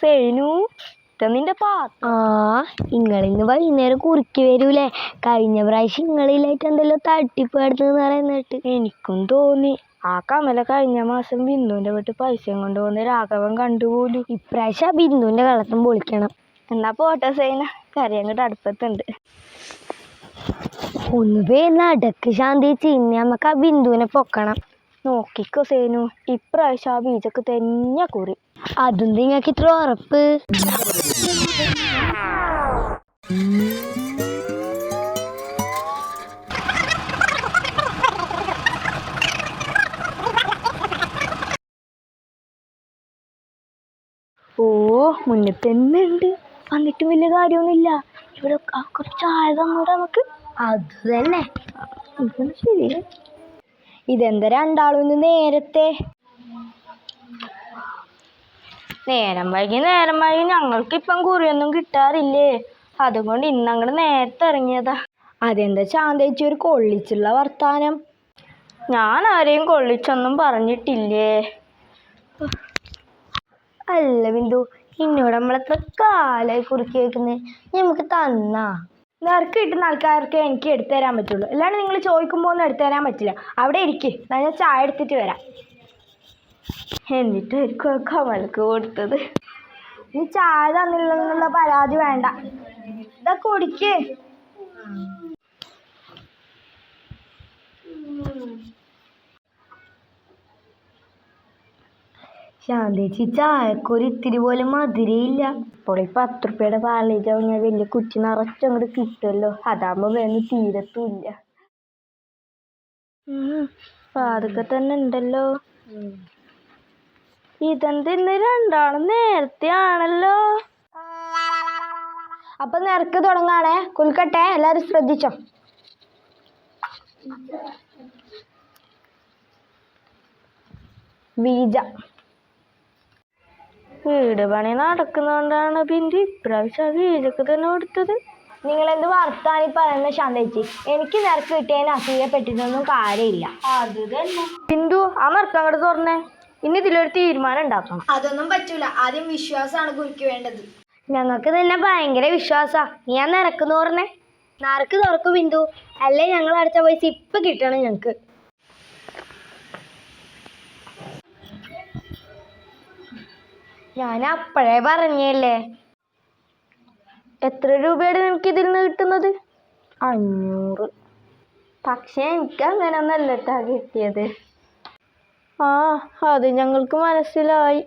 സേനു നിന്റെ ഇങ്ങളിന്ന് വൈകുന്നേരം കുറുക്കി വരൂലേ? കഴിഞ്ഞ പ്രാവശ്യം ഇങ്ങളിലായിട്ട് എന്തെല്ലോ തട്ടിപ്പ് നടത്തുന്ന പറയുന്നിട്ട് എനിക്കും തോന്നി. ആ കമല കഴിഞ്ഞ മാസം ബിന്ദുവിന്റെ വീട്ടിൽ പൈസയും കൊണ്ടുപോകുന്ന രാഘവൻ കണ്ടുപോലും. ഇപ്രാവശ്യം ആ ബിന്ദുവിന്റെ കളത്തും പൊളിക്കണം. എന്നാ പോട്ടെ സൈന, കറി അങ്ങോട്ട് അടുപ്പത്തുണ്ട്. ഒന്ന് വേഗം നടക്ക് ശാന്തേച്ചി, ഇന്ന് നമുക്ക് ആ ബിന്ദുവിനെ പൊക്കണം. നോക്കിക്കോ സേനു, ഇപ്രാവശ്യം ആ ബീജക്ക് തന്നെ കുറി. അതും നിങ്ങൾക്ക് ഇത്ര ഉറപ്പ്? ഓ, മുന്നേ തന്നെ ഉണ്ട്. വന്നിട്ടും വലിയ കാര്യമൊന്നുമില്ല. ഇവിടെ കുറച്ച് ചായ തന്നൂടെ നമുക്ക്? അത് തന്നെ ശരി. ഇതെന്താ രണ്ടാളും ഇന്ന് നേരത്തെ? നേരം വൈകി ഞങ്ങൾക്കിപ്പം കുറിയൊന്നും കിട്ടാറില്ലേ, അതുകൊണ്ട് ഇന്നങ്ങട് നേരത്തെ ഇറങ്ങിയതാ. അതെന്താ ചാന്തേച്ചി ഒരു കൊള്ളിച്ചുള്ള വർത്താനം? ഞാൻ ആരെയും കൊള്ളിച്ചൊന്നും പറഞ്ഞിട്ടില്ലേ. അല്ല ബിന്ദു, ഇന്നോട് നമ്മളെത്ര കാലായി കുറുക്കി വെക്കുന്നത്, നമുക്ക് തന്നാ? നിനക്ക് കിട്ടുന്ന ആൾക്കാർക്ക് എനിക്ക് എടുത്തു തരാൻ പറ്റുള്ളൂ, അല്ലാണ്ട് നിങ്ങൾ ചോദിക്കുമ്പോൾ ഒന്നും എടുത്തു തരാൻ പറ്റില്ല. അവിടെ ഇരിക്ക്, ഞാൻ ചായ എടുത്തിട്ട് വരാം. എന്നിട്ടായിരിക്കും കമലക്ക് കൊടുത്തത്. നീ ചായ തന്നില്ലെന്നുള്ള പരാതി വേണ്ട, ഇതാ കുടിക്ക്. ശാന്തേച്ചി, ചായക്കൊരു ഇത്തിരി പോലും മധുരയില്ല. ഇപ്പോൾ ഈ 10 രൂപയുടെ പാർലേജ് ഞാൻ വലിയ കുറ്റി നിറച്ചങ്ങോട്ട് കിട്ടുമല്ലോ, അതാകുമ്പോ വേഗം തീരത്തുമില്ല. അതൊക്കെ തന്നെ ഉണ്ടല്ലോ. ഇതെന്ത് ഇന്ന് രണ്ടാളും നേരത്തെ ആണല്ലോ. അപ്പൊ നിരക്ക് തുടങ്ങാണേ, കുൽക്കട്ടെ, എല്ലാരും ശ്രദ്ധിച്ചോ. ബീജ വീട് പണി നടക്കുന്നോണ്ടാണ് പിന്നെ ഇപ്രാവശ്യം ബീജക്ക് തന്നെ കൊടുത്തത്. നിങ്ങളെന്ത് വർത്താനി പറയുന്ന ശാന്തേച്ചി, എനിക്ക് നിരക്ക് കിട്ടിയതിന് അസൂയപ്പെട്ടിട്ടൊന്നും കാര്യമില്ല. അത് തന്നെ ബിന്ദു, ആ നിരക്ക് അങ്ങോട്ട് തുറന്നേ. ഇനി ഇതിലൊരു തീരുമാനം ഉണ്ടാക്കണം. അതൊന്നും പറ്റൂല, ആദ്യം വിശ്വാസമാണ് കുറിക്ക് വേണ്ടത്. ഞങ്ങൾക്ക് തന്നെ ഭയങ്കര വിശ്വാസാ. ഞാൻ നിരക്ക് തുറന്നേ. നറുക്ക് തുറക്കും ബിന്ദു, അല്ലേ ഞങ്ങൾ അടച്ച പൈസ ഇപ്പൊ കിട്ടണം ഞങ്ങക്ക്. ഞാൻ അപ്പോഴേ പറഞ്ഞല്ലേ. എത്ര രൂപയാണ് നിനക്ക് ഇതിൽ നിന്ന് കിട്ടുന്നത്? 500. പക്ഷെ എനിക്ക് അങ്ങനെ ഒന്നല്ലട്ടാ കിട്ടിയത്. ആ, അത് ഞങ്ങൾക്ക് മനസ്സിലായി.